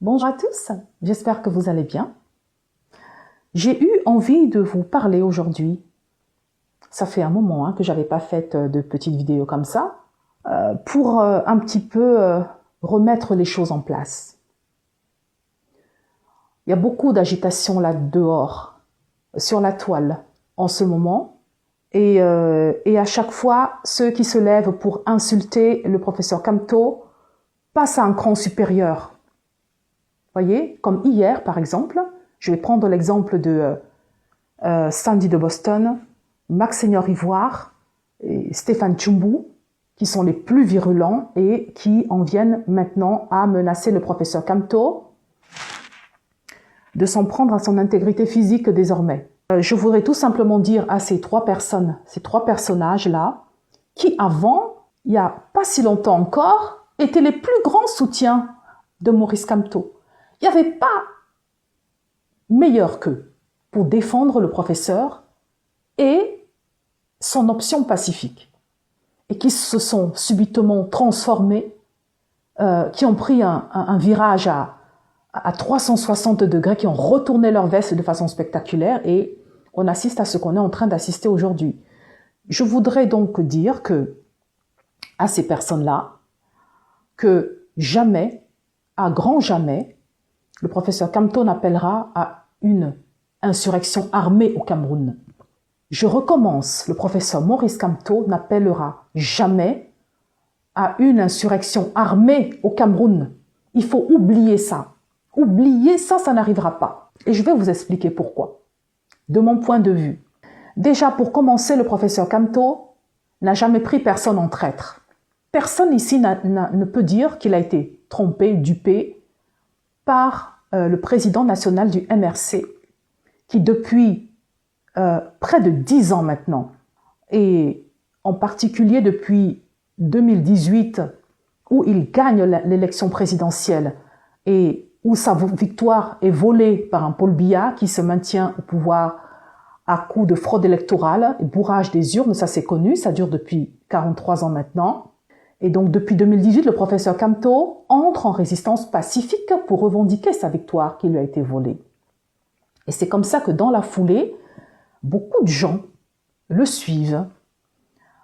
Bonjour à tous, j'espère que vous allez bien. J'ai eu envie de vous parler aujourd'hui. Ça fait un moment que je n'avais pas fait de petites vidéos comme ça, pour un petit peu remettre les choses en place. Il y a beaucoup d'agitation là dehors, sur la toile, en ce moment. Et à chaque fois, ceux qui se lèvent pour insulter le professeur Kamto passent à un cran supérieur. Voyez, comme hier par exemple, je vais prendre l'exemple de Sandy de Boston, Max Seigneur Ivoire et Stéphane Tchoumbou, qui sont les plus virulents et qui en viennent maintenant à menacer le professeur Kamto de s'en prendre à son intégrité physique désormais. Je voudrais tout simplement dire à ces trois personnages-là, qui avant, il n'y a pas si longtemps encore, étaient les plus grands soutiens de Maurice Kamto. Il n'y avait pas meilleur qu'eux pour défendre le professeur et son option pacifique. Et qui se sont subitement transformés, qui ont pris un virage à 360 degrés, qui ont retourné leur veste de façon spectaculaire et on assiste à ce qu'on est en train d'assister aujourd'hui. Je voudrais donc dire à ces personnes-là, que jamais, à grand jamais, le professeur Kamto n'appellera à une insurrection armée au Cameroun. Je recommence, le professeur Maurice Kamto n'appellera jamais à une insurrection armée au Cameroun. Il faut oublier ça. Oublier ça, ça n'arrivera pas. Et je vais vous expliquer pourquoi. De mon point de vue. Déjà, pour commencer, le professeur Kamto n'a jamais pris personne en traître. Personne ici ne peut dire qu'il a été trompé, dupé par le président national du MRC, qui depuis près de 10 ans maintenant, et en particulier depuis 2018, où il gagne l'élection présidentielle et où sa victoire est volée par un Paul Biya qui se maintient au pouvoir à coup de fraude électorale et bourrage des urnes, ça c'est connu, ça dure depuis 43 ans maintenant. Et donc depuis 2018, le professeur Kamto entre en résistance pacifique pour revendiquer sa victoire qui lui a été volée. Et c'est comme ça que dans la foulée, beaucoup de gens le suivent,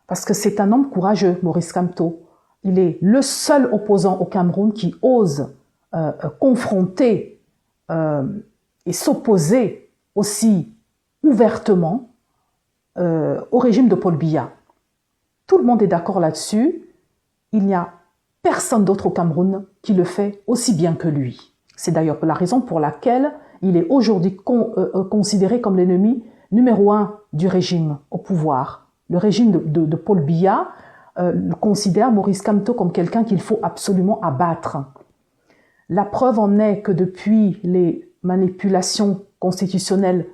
parce que c'est un homme courageux, Maurice Kamto. Il est le seul opposant au Cameroun qui ose confronter et s'opposer aussi ouvertement au régime de Paul Biya. Tout le monde est d'accord là-dessus. Il n'y a personne d'autre au Cameroun qui le fait aussi bien que lui. C'est d'ailleurs la raison pour laquelle il est aujourd'hui considéré comme l'ennemi numéro 1 du régime au pouvoir. Le régime de Paul Biya considère Maurice Kamto comme quelqu'un qu'il faut absolument abattre. La preuve en est que depuis les manipulations constitutionnelles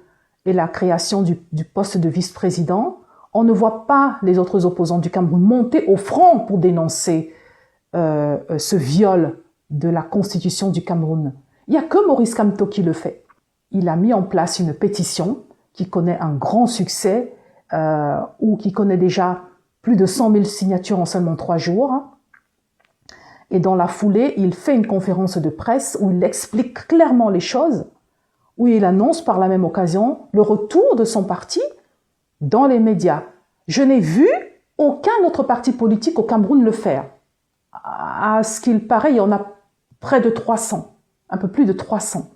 et la création du poste de vice-président, on ne voit pas les autres opposants du Cameroun monter au front pour dénoncer ce viol de la constitution du Cameroun. Il n'y a que Maurice Kamto qui le fait. Il a mis en place une pétition qui connaît un grand succès ou qui connaît déjà plus de 100 000 signatures en seulement 3 jours. Et dans la foulée, il fait une conférence de presse où il explique clairement les choses, où il annonce par la même occasion le retour de son parti dans les médias. Je n'ai vu aucun autre parti politique au Cameroun le faire. À ce qu'il paraît, il y en a près de 300, un peu plus de 300.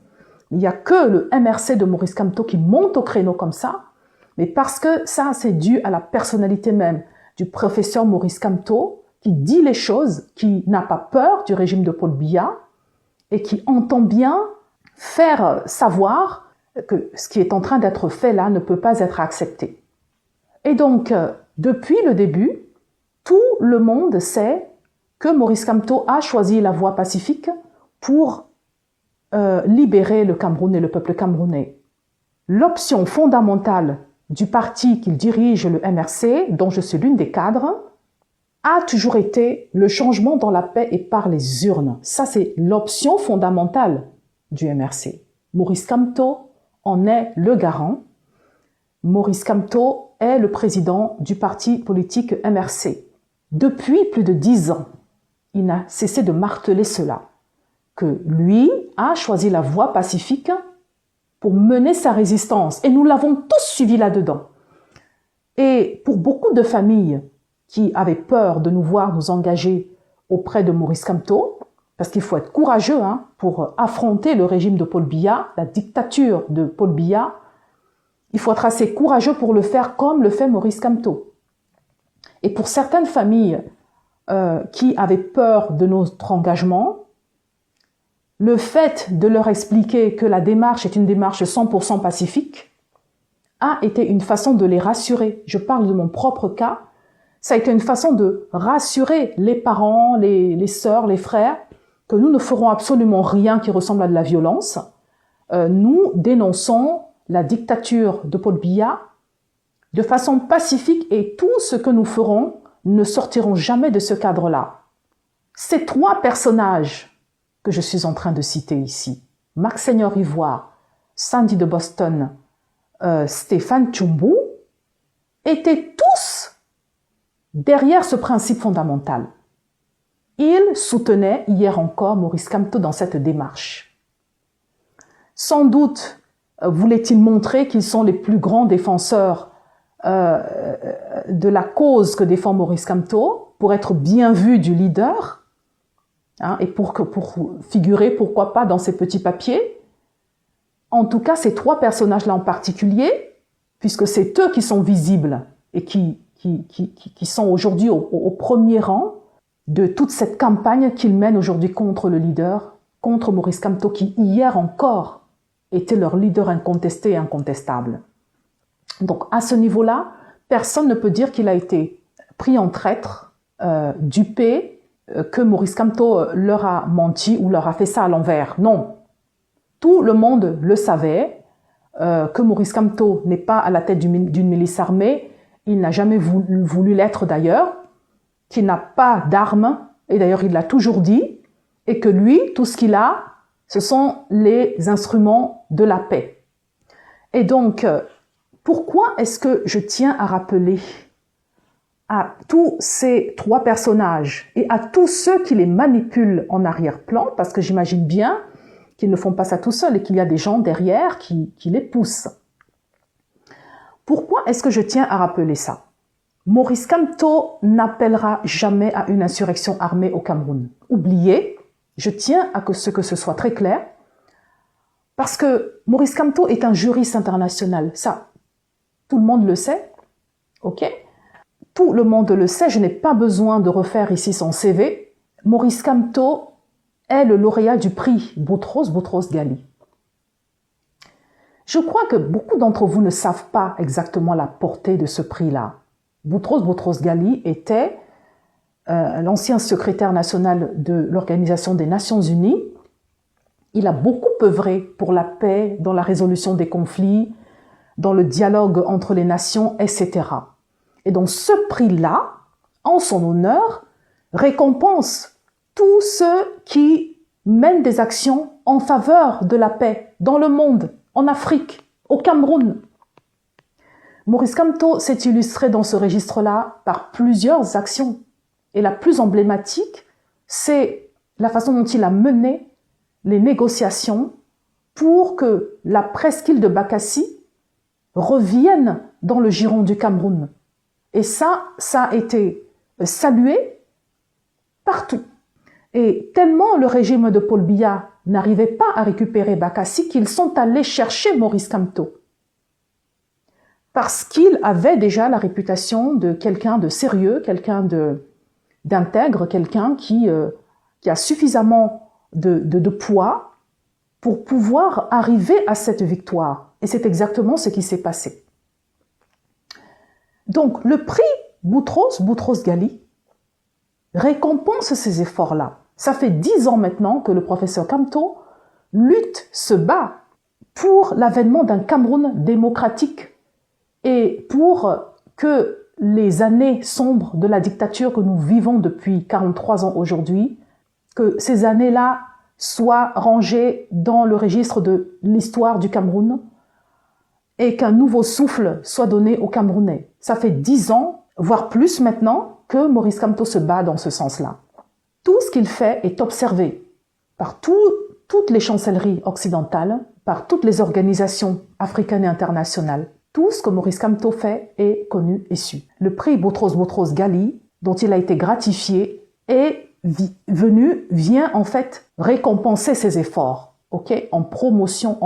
Il n'y a que le MRC de Maurice Kamto qui monte au créneau comme ça, mais parce que ça, c'est dû à la personnalité même du professeur Maurice Kamto, qui dit les choses, qui n'a pas peur du régime de Paul Biya et qui entend bien faire savoir que ce qui est en train d'être fait là ne peut pas être accepté. Et donc, depuis le début, tout le monde sait que Maurice Kamto a choisi la voie pacifique pour libérer le Cameroun et le peuple camerounais. L'option fondamentale du parti qu'il dirige, le MRC, dont je suis l'une des cadres, a toujours été le changement dans la paix et par les urnes. Ça, c'est l'option fondamentale du MRC. Maurice Kamto en est le garant. Maurice Kamto est le président du parti politique MRC. Depuis plus de 10 ans, il n'a cessé de marteler cela, que lui a choisi la voie pacifique pour mener sa résistance. Et nous l'avons tous suivi là-dedans. Et pour beaucoup de familles qui avaient peur de nous voir nous engager auprès de Maurice Kamto, parce qu'il faut être courageux pour affronter le régime de Paul Biya, la dictature de Paul Biya, il faut être assez courageux pour le faire comme le fait Maurice Kamto. Et pour certaines familles qui avaient peur de notre engagement, le fait de leur expliquer que la démarche est une démarche 100% pacifique a été une façon de les rassurer. Je parle de mon propre cas. Ça a été une façon de rassurer les parents, les sœurs, les frères, que nous ne ferons absolument rien qui ressemble à de la violence. Nous dénonçons la dictature de Paul Biya de façon pacifique et tout ce que nous ferons ne sortiront jamais de ce cadre-là. Ces trois personnages que je suis en train de citer ici, Marc Seigneur Ivoire, Sandy de Boston, Stéphane Tchoumbou, étaient tous derrière ce principe fondamental. Ils soutenaient hier encore Maurice Kamto dans cette démarche. Sans doute voulaient-ils montrer qu'ils sont les plus grands défenseurs de la cause que défend Maurice Kamto, pour être bien vus du leader, et pour figurer, pourquoi pas, dans ces petits papiers. En tout cas, ces trois personnages-là en particulier, puisque c'est eux qui sont visibles et qui sont aujourd'hui au premier rang de toute cette campagne qu'ils mènent aujourd'hui contre le leader, contre Maurice Kamto, qui hier encore était leur leader incontesté et incontestable. Donc à ce niveau-là, personne ne peut dire qu'il a été pris en traître, dupé, que Maurice Kamto leur a menti ou leur a fait ça à l'envers. Non. Tout le monde le savait, que Maurice Kamto n'est pas à la tête d'une milice armée, il n'a jamais voulu l'être d'ailleurs, qu'il n'a pas d'armes, et d'ailleurs il l'a toujours dit, et que lui, tout ce qu'il a, ce sont les instruments de la paix. Et donc, pourquoi est-ce que je tiens à rappeler à tous ces trois personnages et à tous ceux qui les manipulent en arrière-plan, parce que j'imagine bien qu'ils ne font pas ça tout seuls et qu'il y a des gens derrière qui les poussent. Pourquoi est-ce que je tiens à rappeler ça? Maurice Kamto n'appellera jamais à une insurrection armée au Cameroun. Oubliez, je tiens à ce que ce soit très clair, parce que Maurice Kamto est un juriste international. Ça, tout le monde le sait, ok? Tout le monde le sait, je n'ai pas besoin de refaire ici son CV. Maurice Kamto est le lauréat du prix Boutros Ghali. Je crois que beaucoup d'entre vous ne savent pas exactement la portée de ce prix-là. Boutros Ghali était l'ancien secrétaire national de l'Organisation des Nations Unies. Il a beaucoup œuvré pour la paix, dans la résolution des conflits, dans le dialogue entre les nations, etc. Et donc ce prix-là, en son honneur, récompense tous ceux qui mènent des actions en faveur de la paix dans le monde, en Afrique, au Cameroun. Maurice Kamto s'est illustré dans ce registre-là par plusieurs actions. Et la plus emblématique, c'est la façon dont il a mené les négociations pour que la presqu'île de Bakassi revienne dans le giron du Cameroun. Et ça a été salué partout. Et tellement le régime de Paul Biya n'arrivait pas à récupérer Bakassi qu'ils sont allés chercher Maurice Kamto. Parce qu'il avait déjà la réputation de quelqu'un de sérieux, quelqu'un d'intègre, quelqu'un qui a suffisamment de poids pour pouvoir arriver à cette victoire. Et c'est exactement ce qui s'est passé. Donc, le prix Boutros Ghali récompense ces efforts-là. Ça fait 10 ans maintenant que le professeur Kamto lutte, se bat pour l'avènement d'un Cameroun démocratique et pour que les années sombres de la dictature que nous vivons depuis 43 ans aujourd'hui, que ces années-là soient rangées dans le registre de l'histoire du Cameroun et qu'un nouveau souffle soit donné aux Camerounais. Ça fait 10 ans, voire plus maintenant, que Maurice Kamto se bat dans ce sens-là. Tout ce qu'il fait est observé par toutes les chancelleries occidentales, par toutes les organisations africaines et internationales. Tout ce que Maurice Kamto fait est connu et su. Le prix Boutros Boutros Ghali, dont il a été gratifié, vient en fait récompenser ses efforts, en promotion,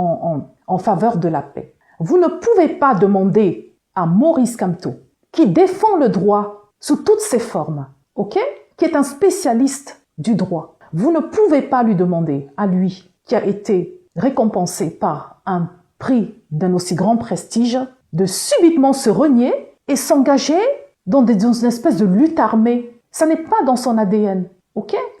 en faveur de la paix. Vous ne pouvez pas demander à Maurice Kamto, qui défend le droit sous toutes ses formes, qui est un spécialiste du droit. Vous ne pouvez pas lui demander, à lui, qui a été récompensé par un prix d'un aussi grand prestige, de subitement se renier et s'engager dans une espèce de lutte armée. Ça n'est pas dans son ADN,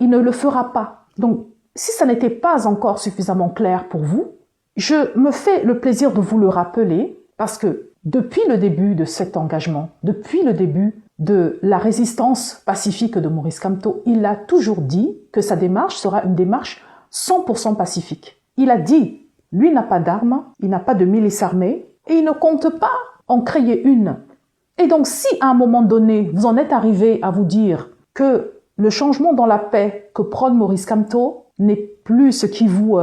Il ne le fera pas. Donc, si ça n'était pas encore suffisamment clair pour vous, je me fais le plaisir de vous le rappeler parce que depuis le début de cet engagement, depuis le début de la résistance pacifique de Maurice Kamto, il a toujours dit que sa démarche sera une démarche 100% pacifique. Il a dit, lui n'a pas d'armes, il n'a pas de milice armée et il ne compte pas en créer une. Et donc si à un moment donné, vous en êtes arrivé à vous dire que le changement dans la paix que prône Maurice Kamto n'est plus ce qui vous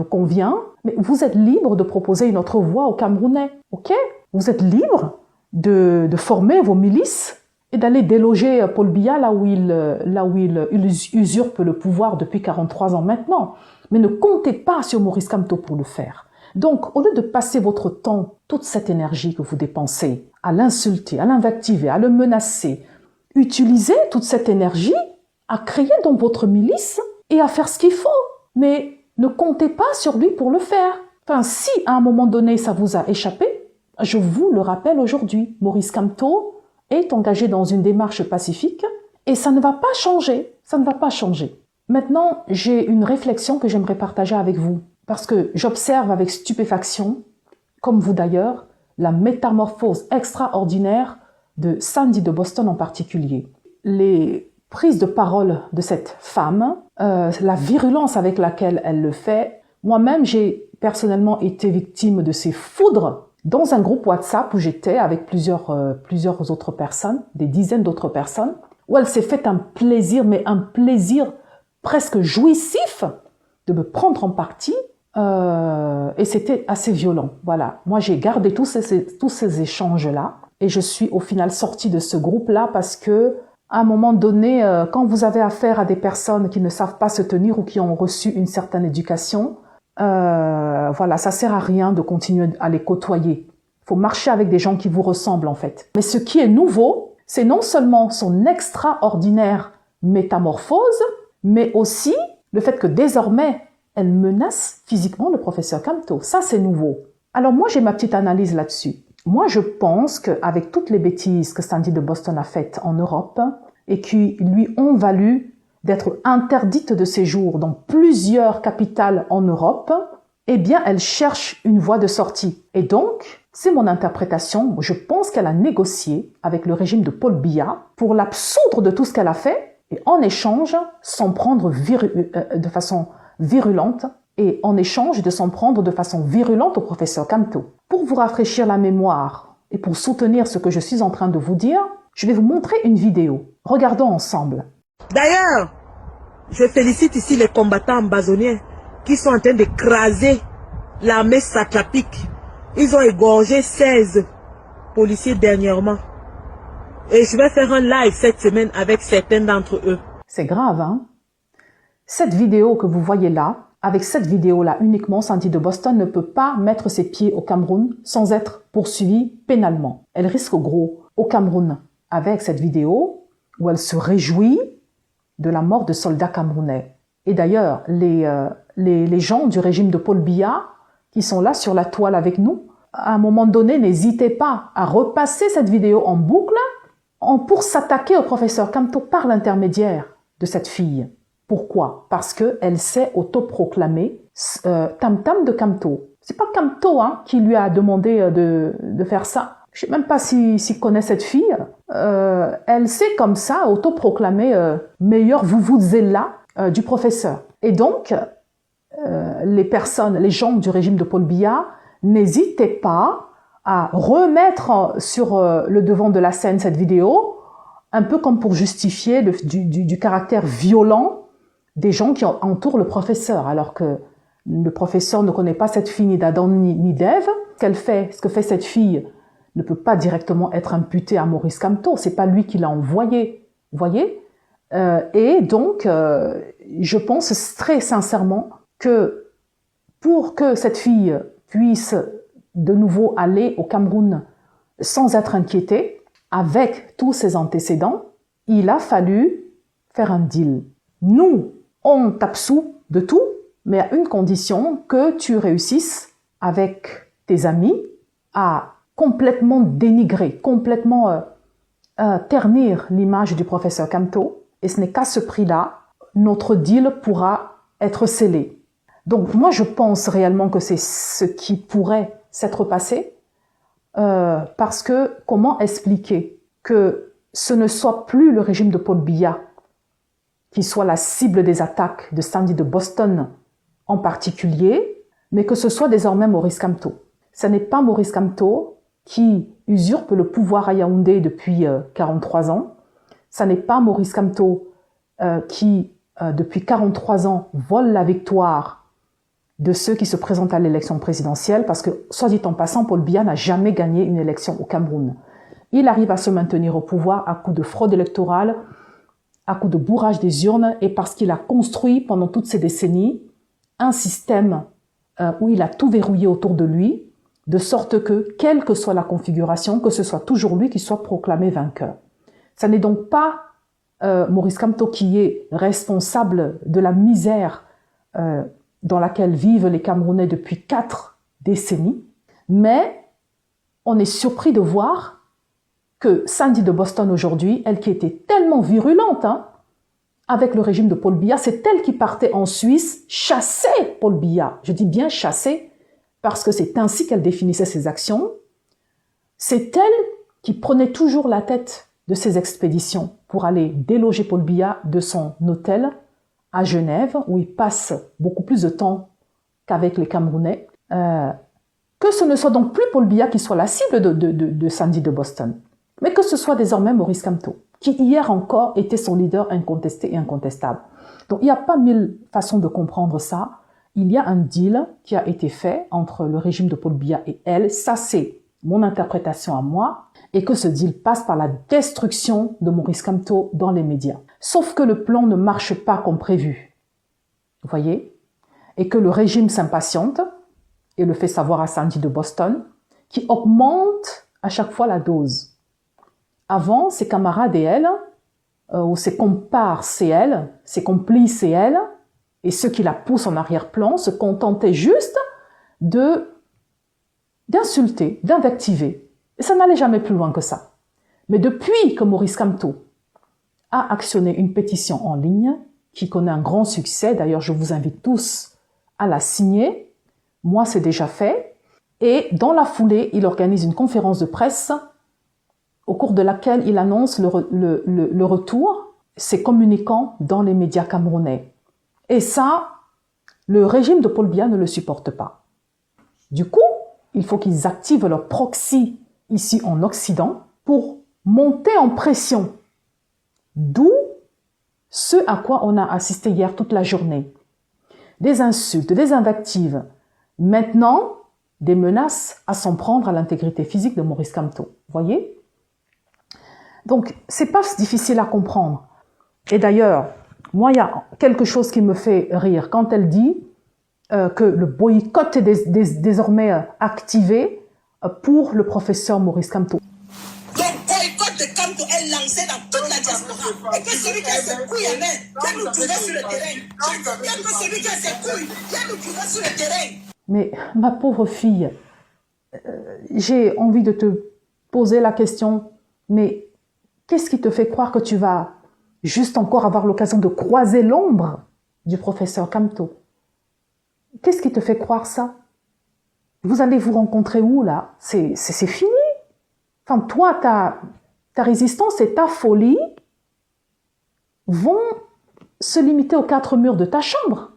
convient, mais vous êtes libre de proposer une autre voie aux Camerounais, Vous êtes libre de former vos milices et d'aller déloger Paul Biya là où il usurpe le pouvoir depuis 43 ans maintenant. Mais ne comptez pas sur Maurice Kamto pour le faire. Donc, au lieu de passer votre temps, toute cette énergie que vous dépensez, à l'insulter, à l'invectiver, à le menacer, utilisez toute cette énergie à créer dans votre milice et à faire ce qu'il faut. Mais ne comptez pas sur lui pour le faire. Enfin, si à un moment donné ça vous a échappé, je vous le rappelle aujourd'hui, Maurice Kamto est engagé dans une démarche pacifique et ça ne va pas changer. Ça ne va pas changer. Maintenant, j'ai une réflexion que j'aimerais partager avec vous parce que j'observe avec stupéfaction, comme vous d'ailleurs, la métamorphose extraordinaire de Sandy de Boston en particulier. Les prises de parole de cette femme, la virulence avec laquelle elle le fait. Moi-même, j'ai personnellement été victime de ces foudres dans un groupe WhatsApp où j'étais avec plusieurs autres personnes, des dizaines d'autres personnes, où elle s'est fait un plaisir, mais un plaisir presque jouissif de me prendre en partie et c'était assez violent. Voilà, moi j'ai gardé tous ces échanges-là et je suis au final sortie de ce groupe-là parce que à un moment donné, quand vous avez affaire à des personnes qui ne savent pas se tenir ou qui ont reçu une certaine éducation, voilà, ça sert à rien de continuer à les côtoyer. Il faut marcher avec des gens qui vous ressemblent en fait. Mais ce qui est nouveau, c'est non seulement son extraordinaire métamorphose, mais aussi le fait que désormais, elle menace physiquement le professeur Kamto. Ça, c'est nouveau. Alors moi, j'ai ma petite analyse là-dessus. Moi, je pense qu'avec toutes les bêtises que Sandy de Boston a faites en Europe et qui lui ont valu d'être interdite de séjour dans plusieurs capitales en Europe, eh bien, elle cherche une voie de sortie. Et donc, c'est mon interprétation, je pense qu'elle a négocié avec le régime de Paul Biya pour l'absoudre de tout ce qu'elle a fait et en échange, s'en prendre de façon virulente et en échange de s'en prendre de façon virulente au professeur Kamto. Pour vous rafraîchir la mémoire et pour soutenir ce que je suis en train de vous dire, je vais vous montrer une vidéo. Regardons ensemble. D'ailleurs, je félicite ici les combattants ambazoniens qui sont en train d'écraser l'armée satrapique. Ils ont égorgé 16 policiers dernièrement. Et je vais faire un live cette semaine avec certains d'entre eux. C'est grave, hein? Cette vidéo que vous voyez là, avec cette vidéo-là uniquement, Sandy de Boston ne peut pas mettre ses pieds au Cameroun sans être poursuivie pénalement. Elle risque gros au Cameroun avec cette vidéo où elle se réjouit de la mort de soldats camerounais. Et d'ailleurs, les gens du régime de Paul Biya qui sont là sur la toile avec nous, à un moment donné, n'hésitez pas à repasser cette vidéo en boucle pour s'attaquer au professeur Kamto par l'intermédiaire de cette fille. Pourquoi? Parce qu'elle s'est autoproclamée Tam Tam de Kamto. C'est pas Kamto qui lui a demandé de faire ça. Je sais même pas s'il connaît cette fille. Elle s'est comme ça autoproclamée meilleure vouvouzela du professeur. Et donc, les gens du régime de Paul Biya n'hésitez pas à remettre sur le devant de la scène cette vidéo, un peu comme pour justifier du caractère violent des gens qui entourent le professeur, alors que le professeur ne connaît pas cette fille ni d'Adam ni d'Ève. Ce que fait cette fille ne peut pas directement être imputé à Maurice Kamto, c'est pas lui qui l'a envoyé, vous voyez. Et donc, je pense très sincèrement que pour que cette fille puisse de nouveau aller au Cameroun sans être inquiétée, avec tous ses antécédents, il a fallu faire un deal. Nous, on t'absout de tout, mais à une condition, que tu réussisses avec tes amis à complètement dénigrer, complètement ternir l'image du professeur Kamto, et ce n'est qu'à ce prix-là, notre deal pourra être scellé. Donc moi je pense réellement que c'est ce qui pourrait s'être passé, parce que comment expliquer que ce ne soit plus le régime de Paul Biya qui soit la cible des attaques de Sandy de Boston en particulier, mais que ce soit désormais Maurice Kamto. Ce n'est pas Maurice Kamto qui usurpe le pouvoir à Yaoundé depuis 43 ans. Ce n'est pas Maurice Kamto qui, depuis 43 ans, vole la victoire de ceux qui se présentent à l'élection présidentielle, parce que, soit dit en passant, Paul Biya n'a jamais gagné une élection au Cameroun. Il arrive à se maintenir au pouvoir à coup de fraude électorale, à coup de bourrage des urnes, et parce qu'il a construit pendant toutes ces décennies un système où il a tout verrouillé autour de lui, de sorte que, quelle que soit la configuration, que ce soit toujours lui qui soit proclamé vainqueur. Ça n'est donc pas Maurice Kamto qui est responsable de la misère dans laquelle vivent les Camerounais depuis 4 décennies, mais on est surpris de voir que Sandy de Boston aujourd'hui, elle qui était tellement virulente avec le régime de Paul Biya, c'est elle qui partait en Suisse chasser Paul Biya. Je dis bien chasser parce que c'est ainsi qu'elle définissait ses actions. C'est elle qui prenait toujours la tête de ses expéditions pour aller déloger Paul Biya de son hôtel à Genève, où il passe beaucoup plus de temps qu'avec les Camerounais. Que ce ne soit donc plus Paul Biya qui soit la cible de Sandy de Boston, mais que ce soit désormais Maurice Kamto, qui hier encore était son leader incontesté et incontestable. Donc il n'y a pas 1000 façons de comprendre ça. Il y a un deal qui a été fait entre le régime de Paul Biya et elle. Ça, c'est mon interprétation à moi. Et que ce deal passe par la destruction de Maurice Kamto dans les médias. Sauf que le plan ne marche pas comme prévu. Vous voyez? Et que le régime s'impatiente et le fait savoir à Sandy de Boston, qui augmente à chaque fois la dose. Avant, ses camarades et elle, ou ses comparses et elle, ses complices et elle, et ceux qui la poussent en arrière-plan, se contentaient juste d'insulter, d'invectiver. Et ça n'allait jamais plus loin que ça. Mais depuis que Maurice Kamto a actionné une pétition en ligne, qui connaît un grand succès, d'ailleurs je vous invite tous à la signer, moi c'est déjà fait, et dans la foulée, il organise une conférence de presse au cours de laquelle il annonce le retour, ses communicants dans les médias camerounais. Et ça, le régime de Paul Biya ne le supporte pas. Du coup, il faut qu'ils activent leur proxy ici en Occident pour monter en pression. D'où ce à quoi on a assisté hier toute la journée. Des insultes, des invectives. Maintenant, des menaces à s'en prendre à l'intégrité physique de Maurice Kamto. Voyez? Donc, c'est pas difficile à comprendre. Et d'ailleurs, moi, il y a quelque chose qui me fait rire. Quand elle dit que le boycott est désormais activé pour le professeur Maurice Kamto. Donc, boycott de Kamto est lancé dans toute la diaspora. Et que celui qui a ses couilles en main, viens nous trouver sur le terrain. Je dis bien que celui qui a ses couilles, viens nous trouver sur le terrain. Mais ma pauvre fille, j'ai envie de te poser la question, mais qu'est-ce qui te fait croire que tu vas juste encore avoir l'occasion de croiser l'ombre du professeur Kamto? Qu'est-ce qui te fait croire ça? Vous allez vous rencontrer où, là? C'est fini. Enfin, toi, ta résistance et ta folie vont se limiter aux 4 murs de ta chambre,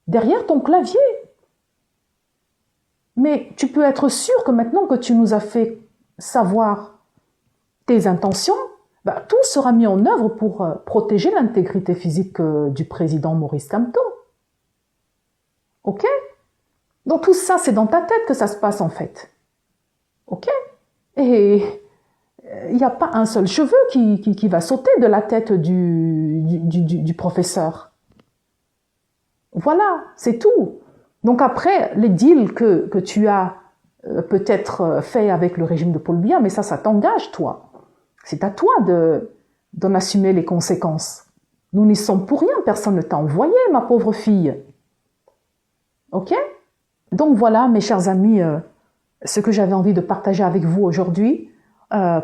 derrière ton clavier. Mais tu peux être sûr que maintenant que tu nous as fait savoir tes intentions, bah, tout sera mis en œuvre pour protéger l'intégrité physique du président Maurice Kamto. Ok? Donc tout ça, c'est dans ta tête que ça se passe en fait. Ok? Et il n'y a pas un seul cheveu qui va sauter de la tête du professeur. Voilà, c'est tout. Donc après, les deals que tu as peut-être fait avec le régime de Paul Biya, mais ça t'engage, toi. C'est à toi d'en assumer les conséquences. Nous n'y sommes pour rien, personne ne t'a envoyé, ma pauvre fille. Ok? Donc voilà, mes chers amis, ce que j'avais envie de partager avec vous aujourd'hui,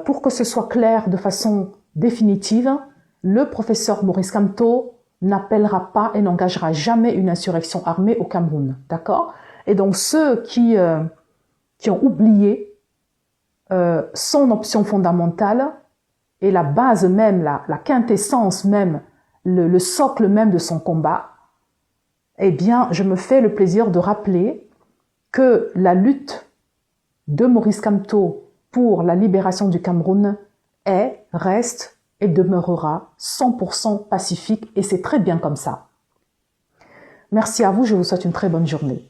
pour que ce soit clair de façon définitive, le professeur Maurice Kamto n'appellera pas et n'engagera jamais une insurrection armée au Cameroun, d'accord? Et donc ceux qui ont oublié son option fondamentale et la base même, la quintessence même, le socle même de son combat, eh bien, je me fais le plaisir de rappeler que la lutte de Maurice Kamto pour la libération du Cameroun est, reste et demeurera 100% pacifique et c'est très bien comme ça. Merci à vous, je vous souhaite une très bonne journée.